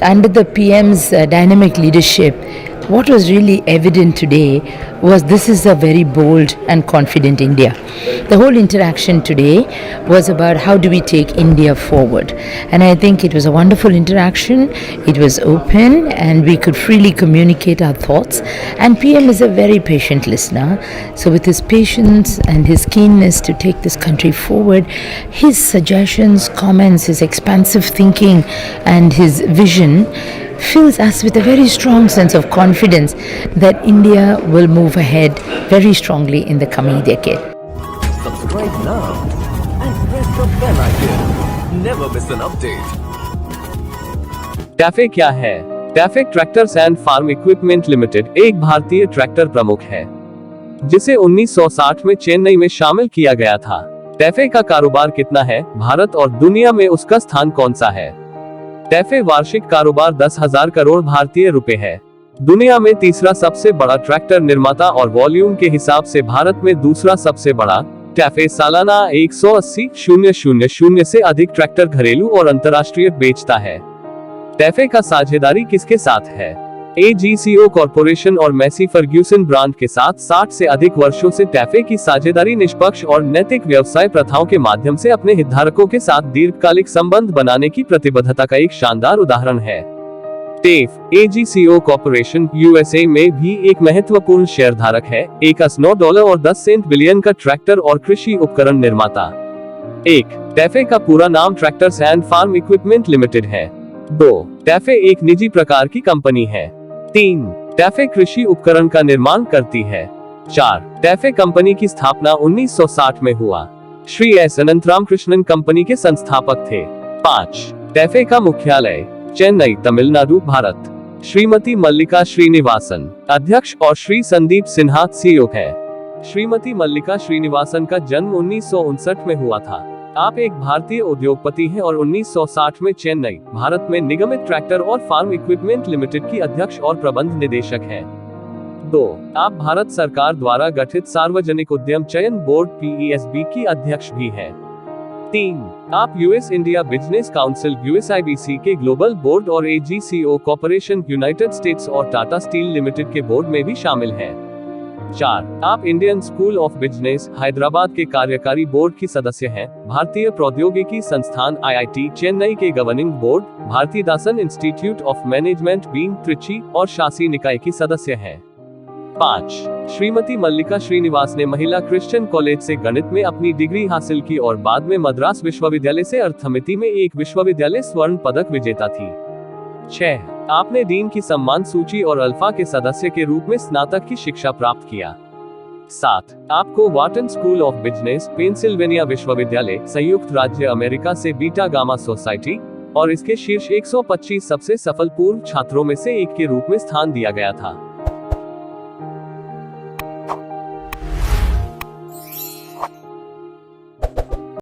Under the PM's dynamic leadership, what was really evident today was this is a very bold and confident India. The whole interaction today was about how do we take India forward. And I think it was a wonderful interaction. It was open and we could freely communicate our thoughts. And PM is a very patient listener. So with his patience and his keenness to take this country forward, his suggestions, comments, his expansive thinking and his vision fills us with a very strong sense of confidence that India will move ahead very strongly in the coming decade. Subscribe now and press the bell icon. Never miss an update. TAFE क्या है? TAFE tractors and farm equipment limited एक भारतीय tractor प्रमुख है जिसे 1960 में चेन्नई में शामिल किया गया था। टैफे का कारोबार कितना है? भारत और दुनिया में उसका स्थान कौन सा है? टैफे वार्षिक कारोबार 10,000 करोड़ भारतीय रुपए है। दुनिया में तीसरा सबसे बड़ा ट्रैक्टर निर्माता और वॉल्यूम के हिसाब से भारत में दूसरा सबसे बड़ा। टैफे सालाना 180,000 से अधिक ट्रैक्टर घरेलू और अंतर्राष्ट्रीय बेचता है। टैफे का साझेदारी किसके साथ है? AGCO कॉर्पोरेशन और मैसी फर्ग्यूसन ब्रांड के साथ 60 से अधिक वर्षों से टैफे की साझेदारी निष्पक्ष और नैतिक व्यवसाय प्रथाओं के माध्यम से अपने हितधारकों के साथ दीर्घकालिक संबंध बनाने की प्रतिबद्धता का एक शानदार उदाहरण है। टेफ AGCO कॉर्पोरेशन USA में भी एक महत्वपूर्ण शेयरधारक है। एक $9 और 10 सेंट बिलियन का ट्रैक्टर और कृषि उपकरण निर्माता। 1. टैफे का पूरा नाम tractors and farm equipment limited है। 2. टैफे एक निजी प्रकार की कंपनी है। 3. टैफे कृषि उपकरण का निर्माण करती है। 4. टैफे कंपनी की स्थापना 1960 में हुआ। श्री एस अनंतरामकृष्णन कंपनी के संस्थापक थे। 5. टैफे का मुख्यालय चेन्नई, तमिलनाडु, भारत। श्रीमती मल्लिका श्रीनिवासन अध्यक्ष और श्री संदीप सिन्हा CEO है। श्रीमती मल्लिका श्रीनिवासन का जन्म 1959 में हुआ था। आप एक भारतीय उद्योगपति हैं और 1960 में चेन्नई, भारत में निगमित ट्रैक्टर और फार्म इक्विपमेंट लिमिटेड की अध्यक्ष और प्रबंध निदेशक हैं। 2. आप भारत सरकार द्वारा गठित सार्वजनिक उद्यम चयन बोर्ड PESB की अध्यक्ष भी हैं। 3. आप US India business council USIBC के ग्लोबल बोर्ड और AGCO कॉर्पोरेशन यूनाइटेड स्टेट्स और टाटा स्टील लिमिटेड के बोर्ड में भी शामिल हैं। 4. आप Indian school of business Hyderabad के कार्यकारी बोर्ड की सदस्य हैं, भारतीय प्रौद्योगिकी संस्थान IIT चेन्नई के governing board, Bharathidasan institute of management BIM Trichy और शासी निकाय की सदस्य हैं। 5. श्रीमती मल्लिका श्रीनिवास ने महिला क्रिश्चियन कॉलेज से गणित में अपनी डिग्री हासिल की और बाद में मद्रास विश्वविद्यालय से अर्थमिति में एक विश्वविद्यालय स्वर्ण पदक विजेता थी। 6. आपने डीन की सम्मान सूची और अल्फा के सदस्य के रूप में स्नातक की शिक्षा प्राप्त किया। 7. आपको वाटन स्कूल ऑफ बिजनेस, पेंसिल्वेनिया विश्वविद्यालय, संयुक्त राज्य अमेरिका से बीटा गामा सोसाइटी और इसके शीर्ष 125 सबसे सफल पूर्व छात्रों में से एक के रूप में स्थान दिया गया था।